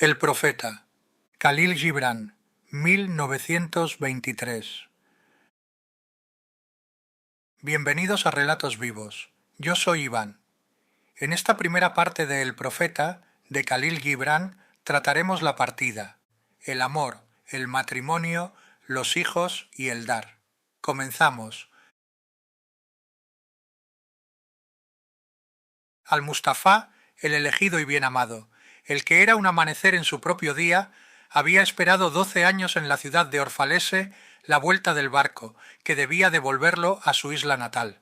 El profeta, Khalil Gibran, 1923. Bienvenidos a Relatos Vivos. Yo soy Iván. En esta primera parte de El profeta, de Khalil Gibran, trataremos la partida, el amor, el matrimonio, los hijos y el dar. Comenzamos. Al-Mustafá, el elegido y bien amado, el que era un amanecer en su propio día, había esperado 12 años en la ciudad de Orfalese la vuelta del barco, que debía devolverlo a su isla natal.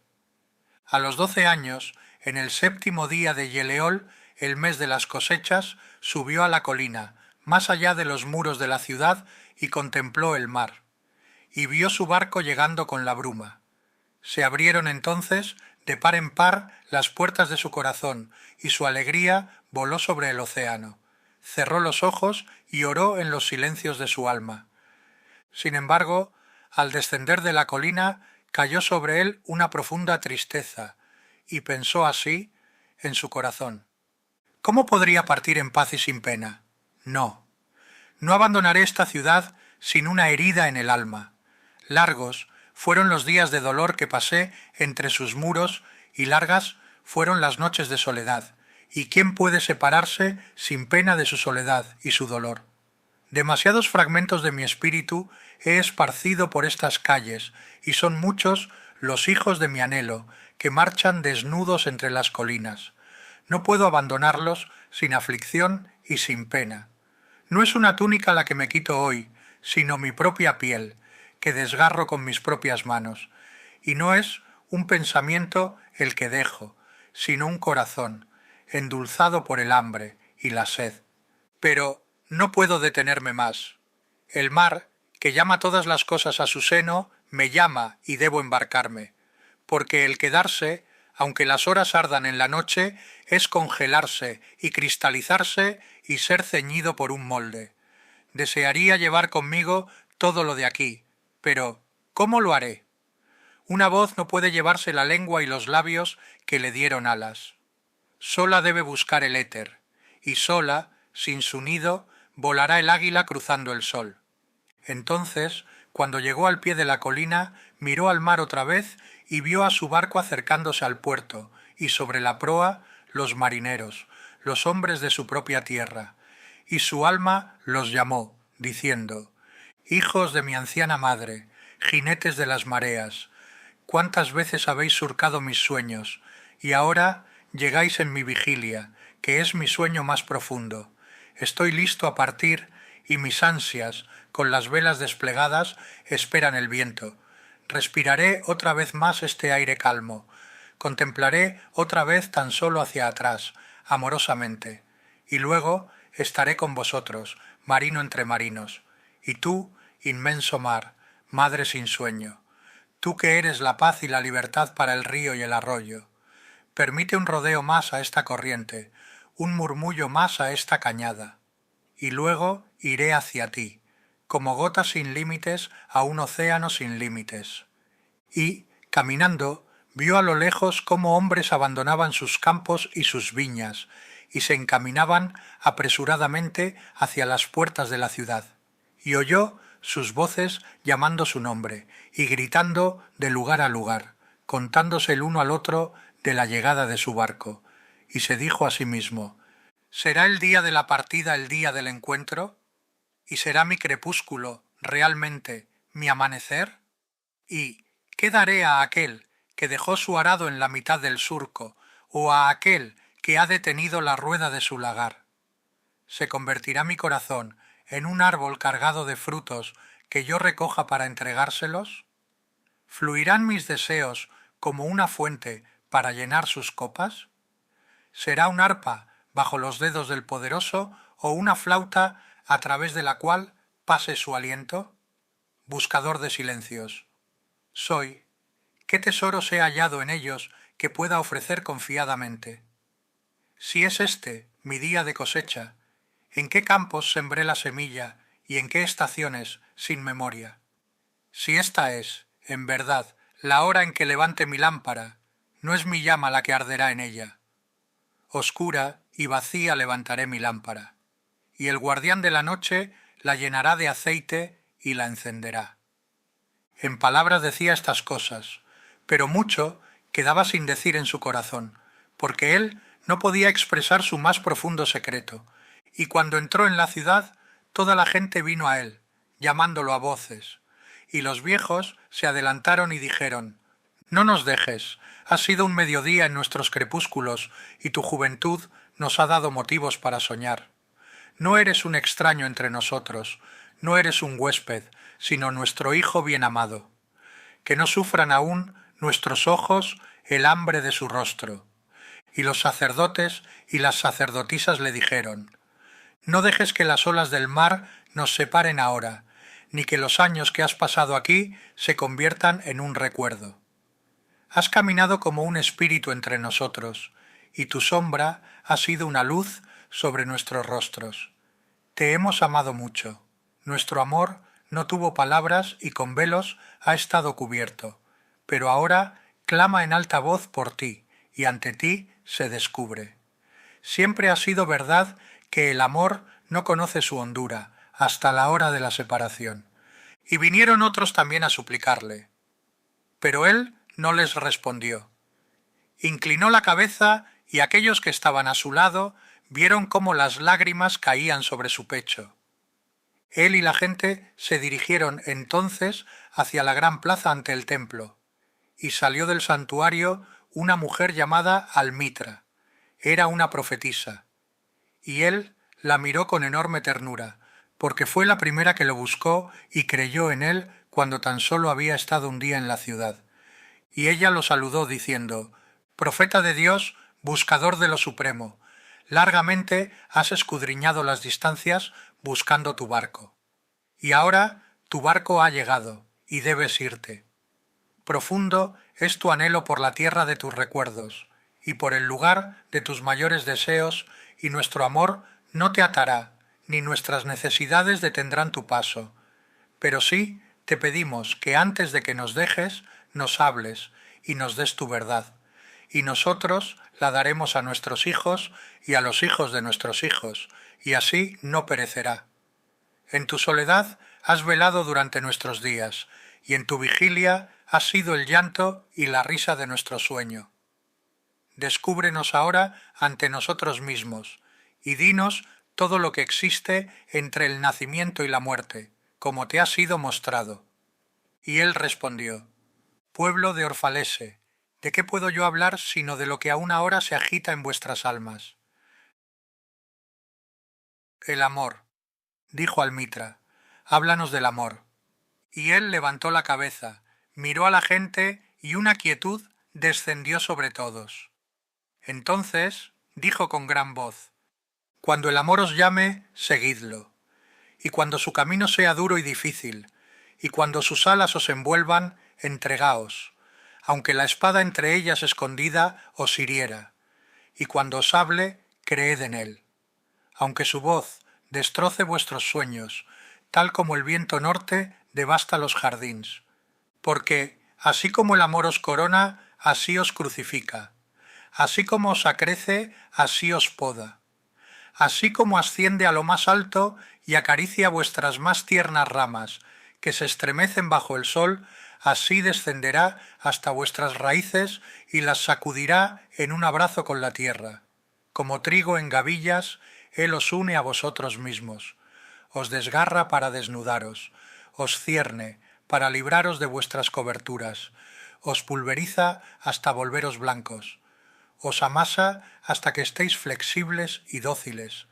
A los 12 años, en el 7º día de Yeleol, el mes de las cosechas, subió a la colina, más allá de los muros de la ciudad, y contempló el mar. Y vio su barco llegando con la bruma. Se abrieron entonces, de par en par, las puertas de su corazón, y su alegría voló sobre el océano. Cerró los ojos y oró en los silencios de su alma. Sin embargo, al descender de la colina, cayó sobre él una profunda tristeza, y pensó así en su corazón: ¿cómo podría partir en paz y sin pena? No abandonaré esta ciudad sin una herida en el alma. Largos fueron los días de dolor que pasé entre sus muros, y largas fueron las noches de soledad. ¿Y quién puede separarse sin pena de su soledad y su dolor? Demasiados fragmentos de mi espíritu he esparcido por estas calles, y son muchos los hijos de mi anhelo, que marchan desnudos entre las colinas. No puedo abandonarlos sin aflicción y sin pena. No es una túnica la que me quito hoy, sino mi propia piel, que desgarro con mis propias manos. Y no es un pensamiento el que dejo, sino un corazón, endulzado por el hambre y la sed. Pero no puedo detenerme más. El mar, que llama todas las cosas a su seno, me llama y debo embarcarme, porque el quedarse, aunque las horas ardan en la noche, es congelarse y cristalizarse y ser ceñido por un molde. Desearía llevar conmigo todo lo de aquí, pero ¿cómo lo haré? Una voz no puede llevarse la lengua y los labios que le dieron alas. Sola debe buscar el éter, y sola, sin su nido, volará el águila cruzando el sol. Entonces, cuando llegó al pie de la colina, miró al mar otra vez y vio a su barco acercándose al puerto, y sobre la proa los marineros, los hombres de su propia tierra. Y su alma los llamó, diciendo: «Hijos de mi anciana madre, jinetes de las mareas, cuántas veces habéis surcado mis sueños, y ahora llegáis en mi vigilia, que es mi sueño más profundo. Estoy listo a partir, y mis ansias, con las velas desplegadas, esperan el viento. Respiraré otra vez más este aire calmo. Contemplaré otra vez tan solo hacia atrás, amorosamente. Y luego estaré con vosotros, marino entre marinos. Y tú, inmenso mar, madre sin sueño. Tú que eres la paz y la libertad para el río y el arroyo. Permite un rodeo más a esta corriente, un murmullo más a esta cañada. Y luego iré hacia ti, como gotas sin límites a un océano sin límites». Y, caminando, vio a lo lejos cómo hombres abandonaban sus campos y sus viñas, y se encaminaban apresuradamente hacia las puertas de la ciudad. Y oyó sus voces llamando su nombre, y gritando de lugar a lugar, contándose el uno al otro de la llegada de su barco. Y se dijo a sí mismo: ¿será el día de la partida el día del encuentro? ¿Y será mi crepúsculo realmente mi amanecer? ¿Y qué daré a aquel que dejó su arado en la mitad del surco, o a aquel que ha detenido la rueda de su lagar? ¿Se convertirá mi corazón en un árbol cargado de frutos que yo recoja para entregárselos? ¿Fluirán mis deseos como una fuente para llenar sus copas? ¿Será un arpa bajo los dedos del poderoso o una flauta a través de la cual pase su aliento? Buscador de silencios soy. ¿Qué tesoros he hallado en ellos que pueda ofrecer confiadamente? Si es este mi día de cosecha, ¿en qué campos sembré la semilla y en qué estaciones sin memoria? Si esta es, en verdad, la hora en que levante mi lámpara, no es mi llama la que arderá en ella. Oscura y vacía levantaré mi lámpara. y el guardián de la noche la llenará de aceite y la encenderá. En palabras decía estas cosas, pero mucho quedaba sin decir en su corazón, porque él no podía expresar su más profundo secreto, y cuando entró en la ciudad, toda la gente vino a él, llamándolo a voces, y los viejos se adelantaron y dijeron: «No nos dejes, ha sido un mediodía en nuestros crepúsculos, y tu juventud nos ha dado motivos para soñar. No eres un extraño entre nosotros, no eres un huésped, sino nuestro hijo bien amado. Que no sufran aún nuestros ojos el hambre de su rostro». Y los sacerdotes y las sacerdotisas le dijeron: «No dejes que las olas del mar nos separen ahora, ni que los años que has pasado aquí se conviertan en un recuerdo. Has caminado como un espíritu entre nosotros, y tu sombra ha sido una luz sobre nuestros rostros. Te hemos amado mucho. Nuestro amor no tuvo palabras y con velos ha estado cubierto, pero ahora clama en alta voz por ti, y ante ti se descubre. Siempre ha sido verdad que el amor no conoce su hondura hasta la hora de la separación». Y vinieron otros también a suplicarle. Pero él no les respondió. Inclinó la cabeza y aquellos que estaban a su lado vieron cómo las lágrimas caían sobre su pecho. Él y la gente se dirigieron entonces hacia la gran plaza ante el templo, y salió del santuario una mujer llamada Almitra. Era una profetisa, y él la miró con enorme ternura, porque fue la primera que lo buscó y creyó en él cuando tan solo había estado un día en la ciudad. Y ella lo saludó diciendo: «Profeta de Dios, buscador de lo supremo, largamente has escudriñado las distancias buscando tu barco. Y ahora tu barco ha llegado, y debes irte. Profundo es tu anhelo por la tierra de tus recuerdos, y por el lugar de tus mayores deseos, y nuestro amor no te atará, ni nuestras necesidades detendrán tu paso. Pero sí te pedimos que antes de que nos dejes, nos hables y nos des tu verdad, y nosotros la daremos a nuestros hijos y a los hijos de nuestros hijos, y así no perecerá. En tu soledad has velado durante nuestros días, y en tu vigilia has sido el llanto y la risa de nuestro sueño. Descúbrenos ahora ante nosotros mismos, y dinos todo lo que existe entre el nacimiento y la muerte, como te ha sido mostrado». Y él respondió: «Pueblo de Orfalese, ¿de qué puedo yo hablar sino de lo que aún ahora se agita en vuestras almas? El amor», dijo Almitra, «háblanos del amor». Y él levantó la cabeza, miró a la gente y una quietud descendió sobre todos. Entonces dijo con gran voz: «Cuando el amor os llame, seguidlo. Y cuando su camino sea duro y difícil, y cuando sus alas os envuelvan, entregaos, aunque la espada entre ellas escondida os hiriera. Y cuando os hable, creed en él. Aunque su voz destroce vuestros sueños, tal como el viento norte devasta los jardines. Porque, así como el amor os corona, así os crucifica. Así como os acrece, así os poda. Así como asciende a lo más alto y acaricia vuestras más tiernas ramas, que se estremecen bajo el sol, así descenderá hasta vuestras raíces y las sacudirá en un abrazo con la tierra. Como trigo en gavillas, él os une a vosotros mismos. Os desgarra para desnudaros, os cierne para libraros de vuestras coberturas, os pulveriza hasta volveros blancos, os amasa hasta que estéis flexibles y dóciles,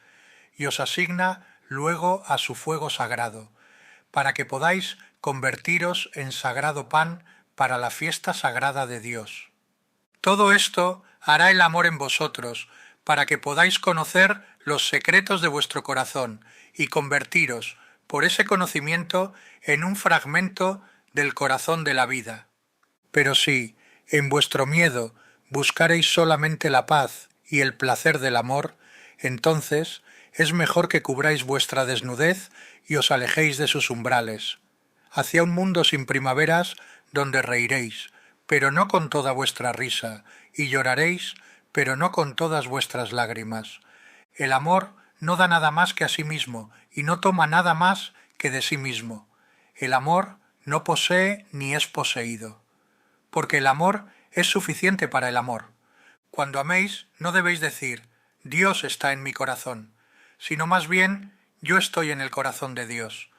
y os asigna luego a su fuego sagrado, para que podáis convertiros en sagrado pan para la fiesta sagrada de Dios. Todo esto hará el amor en vosotros, para que podáis conocer los secretos de vuestro corazón y convertiros, por ese conocimiento, en un fragmento del corazón de la vida. Pero si, en vuestro miedo, buscareis solamente la paz y el placer del amor, entonces es mejor que cubráis vuestra desnudez y os alejéis de sus umbrales, hacia un mundo sin primaveras donde reiréis, pero no con toda vuestra risa, y lloraréis, pero no con todas vuestras lágrimas. El amor no da nada más que a sí mismo y no toma nada más que de sí mismo. El amor no posee ni es poseído. Porque el amor es suficiente para el amor. Cuando améis, no debéis decir, Dios está en mi corazón, sino más bien, yo estoy en el corazón de Dios.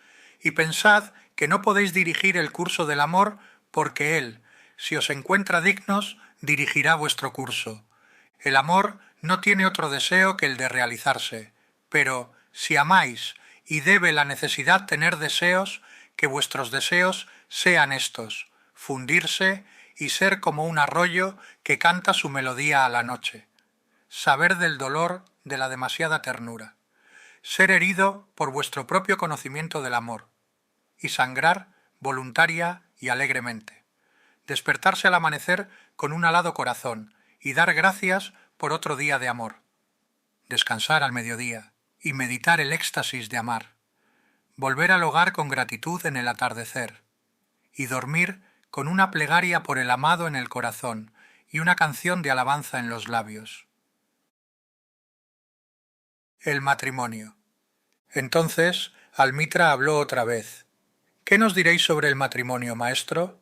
Y pensad que no podéis dirigir el curso del amor porque Él, si os encuentra dignos, dirigirá vuestro curso. El amor no tiene otro deseo que el de realizarse, pero si amáis y debe la necesidad tener deseos, que vuestros deseos sean estos, fundirse y ser como un arroyo que canta su melodía a la noche, saber del dolor de la demasiada ternura, ser herido por vuestro propio conocimiento del amor, y sangrar voluntaria y alegremente, despertarse al amanecer con un alado corazón y dar gracias por otro día de amor, descansar al mediodía y meditar el éxtasis de amar, volver al hogar con gratitud en el atardecer y dormir con una plegaria por el amado en el corazón y una canción de alabanza en los labios. El matrimonio. Entonces Almitra habló otra vez. ¿Qué nos diréis sobre el matrimonio, maestro?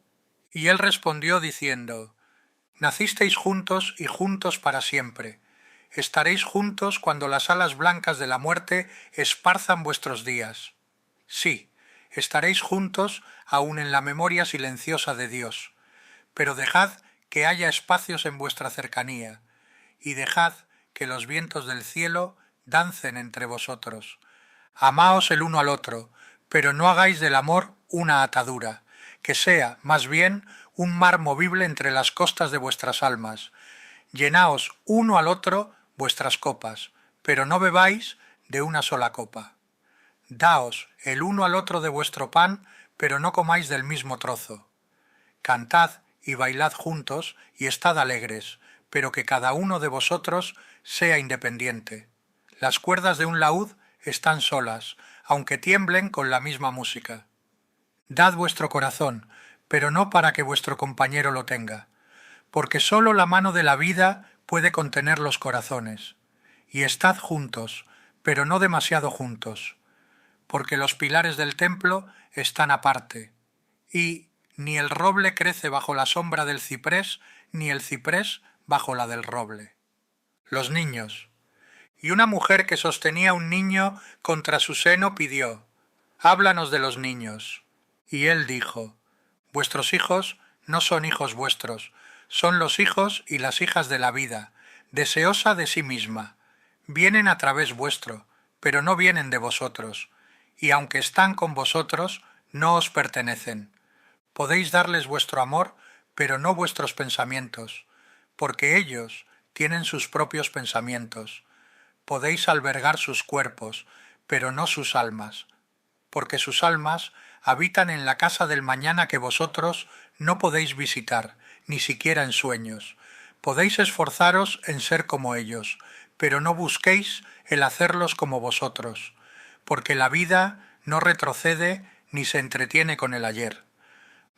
Y él respondió diciendo, nacisteis juntos y juntos para siempre. Estaréis juntos cuando las alas blancas de la muerte esparzan vuestros días. Sí, estaréis juntos aún en la memoria silenciosa de Dios. Pero dejad que haya espacios en vuestra cercanía, y dejad que los vientos del cielo dancen entre vosotros. Amaos el uno al otro, pero no hagáis del amor una atadura, que sea, más bien, un mar movible entre las costas de vuestras almas. Llenaos uno al otro vuestras copas, pero no bebáis de una sola copa. Daos el uno al otro de vuestro pan, pero no comáis del mismo trozo. Cantad y bailad juntos y estad alegres, pero que cada uno de vosotros sea independiente. Las cuerdas de un laúd están solas, aunque tiemblen con la misma música. Dad vuestro corazón, pero no para que vuestro compañero lo tenga, porque sólo la mano de la vida puede contener los corazones. Y estad juntos, pero no demasiado juntos, porque los pilares del templo están aparte, y ni el roble crece bajo la sombra del ciprés, ni el ciprés bajo la del roble. Los niños. Y una mujer que sostenía un niño contra su seno pidió, háblanos de los niños. Y él dijo, vuestros hijos no son hijos vuestros, son los hijos y las hijas de la vida, deseosa de sí misma. Vienen a través vuestro, pero no vienen de vosotros, y aunque están con vosotros, no os pertenecen. Podéis darles vuestro amor, pero no vuestros pensamientos, porque ellos tienen sus propios pensamientos. Podéis albergar sus cuerpos, pero no sus almas, porque sus almas habitan en la casa del mañana que vosotros no podéis visitar, ni siquiera en sueños. Podéis esforzaros en ser como ellos, pero no busquéis el hacerlos como vosotros, porque la vida no retrocede ni se entretiene con el ayer.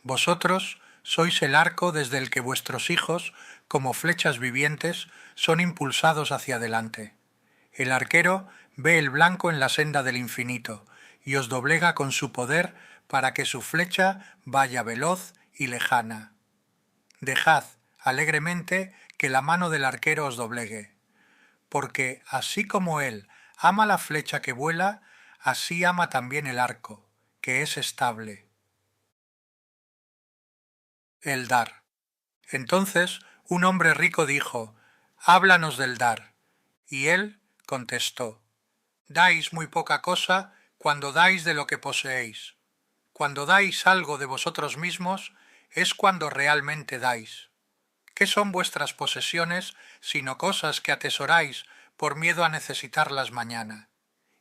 Vosotros sois el arco desde el que vuestros hijos, como flechas vivientes, son impulsados hacia adelante. El arquero ve el blanco en la senda del infinito, y os doblega con su poder para que su flecha vaya veloz y lejana. Dejad alegremente que la mano del arquero os doblegue, porque así como él ama la flecha que vuela, así ama también el arco, que es estable. El dar. Entonces un hombre rico dijo, háblanos del dar. Y él contestó, dais muy poca cosa cuando dais de lo que poseéis. Cuando dais algo de vosotros mismos, es cuando realmente dais. ¿Qué son vuestras posesiones sino cosas que atesoráis por miedo a necesitarlas mañana?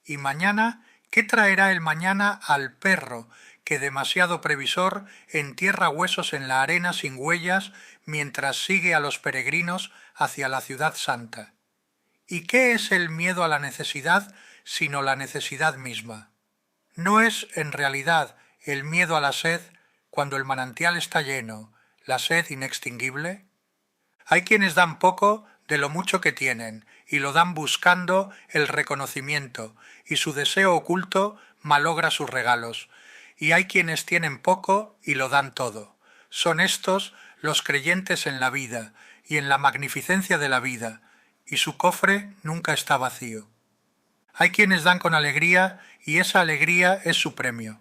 Y mañana, ¿qué traerá el mañana al perro que demasiado previsor entierra huesos en la arena sin huellas mientras sigue a los peregrinos hacia la ciudad santa? ¿Y qué es el miedo a la necesidad sino la necesidad misma? ¿No es en realidad el miedo a la sed cuando el manantial está lleno, la sed inextinguible? Hay quienes dan poco de lo mucho que tienen y lo dan buscando el reconocimiento, y su deseo oculto malogra sus regalos. Y hay quienes tienen poco y lo dan todo. Son estos los creyentes en la vida y en la magnificencia de la vida, y su cofre nunca está vacío. Hay quienes dan con alegría y esa alegría es su premio.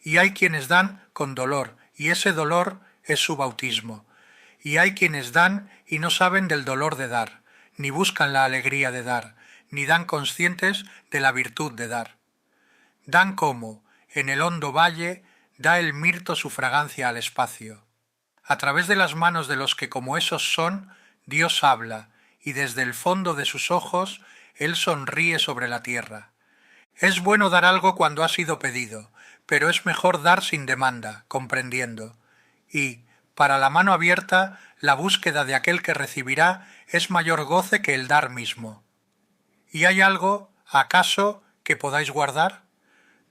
Y hay quienes dan con dolor y ese dolor es su bautismo. Y hay quienes dan y no saben del dolor de dar, ni buscan la alegría de dar, ni dan conscientes de la virtud de dar. Dan como, en el hondo valle, da el mirto su fragancia al espacio. A través de las manos de los que como esos son, Dios habla, y desde el fondo de sus ojos, Él sonríe sobre la tierra. Es bueno dar algo cuando ha sido pedido, pero es mejor dar sin demanda, comprendiendo. Y, para la mano abierta, la búsqueda de aquel que recibirá es mayor goce que el dar mismo. ¿Y hay algo, acaso, que podáis guardar?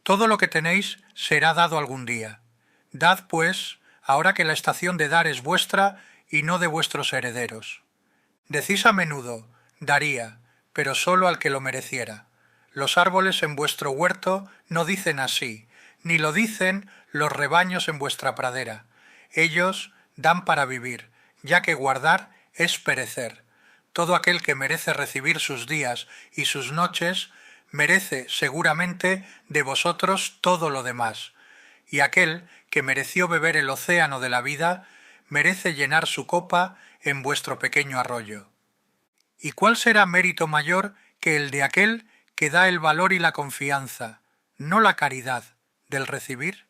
Todo lo que tenéis será dado algún día. Dad, pues, ahora que la estación de dar es vuestra y no de vuestros herederos. Decís a menudo, daría, pero solo al que lo mereciera. Los árboles en vuestro huerto no dicen así, ni lo dicen los rebaños en vuestra pradera. Ellos dan para vivir, ya que guardar es perecer. Todo aquel que merece recibir sus días y sus noches, merece seguramente de vosotros todo lo demás. Y aquel que mereció beber el océano de la vida, merece llenar su copa en vuestro pequeño arroyo. ¿Y cuál será mérito mayor que el de aquel que da el valor y la confianza, no la caridad, del recibir?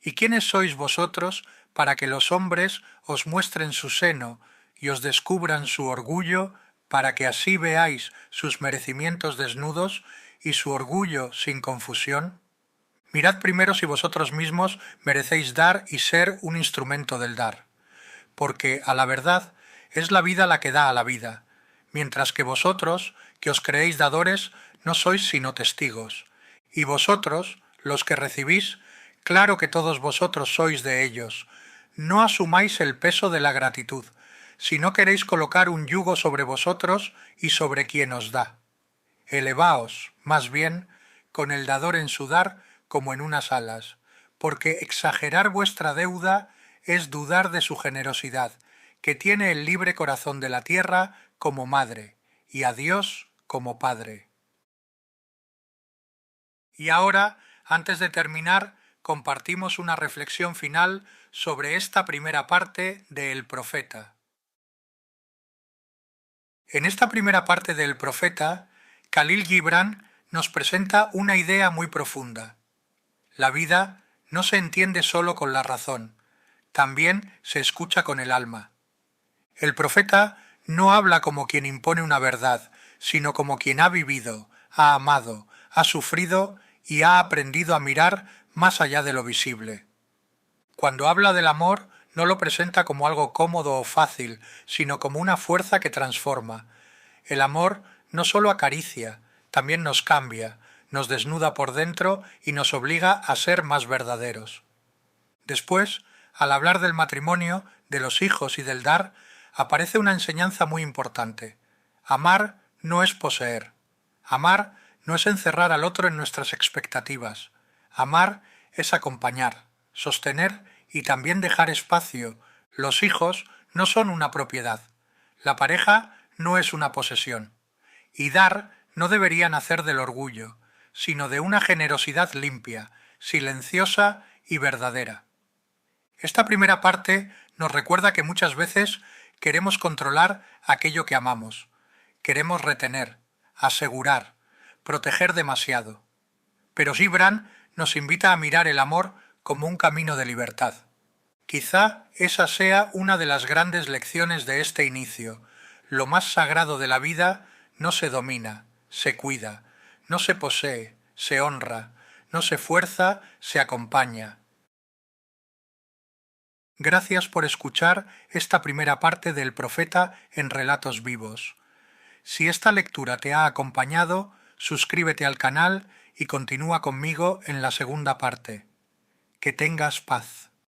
¿Y quiénes sois vosotros para que los hombres os muestren su seno y os descubran su orgullo, para que así veáis sus merecimientos desnudos y su orgullo sin confusión? Mirad primero si vosotros mismos merecéis dar y ser un instrumento del dar, porque, a la verdad, es la vida la que da a la vida, mientras que vosotros, que os creéis dadores, no sois sino testigos, y vosotros, los que recibís, claro que todos vosotros sois de ellos. No asumáis el peso de la gratitud, si no queréis colocar un yugo sobre vosotros y sobre quien os da. Elevaos, más bien, con el dador en su dar como en unas alas, porque exagerar vuestra deuda es dudar de su generosidad, que tiene el libre corazón de la tierra como madre, y a Dios como Padre. Y ahora, antes de terminar, compartimos una reflexión final sobre esta primera parte de El Profeta. En esta primera parte de El Profeta, Khalil Gibran nos presenta una idea muy profunda. La vida no se entiende solo con la razón, también se escucha con el alma. El profeta no habla como quien impone una verdad, sino como quien ha vivido, ha amado, ha sufrido y ha aprendido a mirar más allá de lo visible. Cuando habla del amor, no lo presenta como algo cómodo o fácil, sino como una fuerza que transforma. El amor no solo acaricia, también nos cambia, nos desnuda por dentro y nos obliga a ser más verdaderos. Después, al hablar del matrimonio, de los hijos y del dar, aparece una enseñanza muy importante. Amar no es poseer. Amar no es encerrar al otro en nuestras expectativas. Amar es acompañar, sostener y también dejar espacio. Los hijos no son una propiedad. La pareja no es una posesión. Y dar no debería nacer del orgullo, sino de una generosidad limpia, silenciosa y verdadera. Esta primera parte nos recuerda que muchas veces queremos controlar aquello que amamos. Queremos retener, asegurar, proteger demasiado. Pero Gibran nos invita a mirar el amor como un camino de libertad. Quizá esa sea una de las grandes lecciones de este inicio. Lo más sagrado de la vida no se domina, se cuida, no se posee, se honra, no se fuerza, se acompaña. Gracias por escuchar esta primera parte del Profeta en Relatos Vivos. Si esta lectura te ha acompañado, suscríbete al canal y continúa conmigo en la segunda parte. Que tengas paz.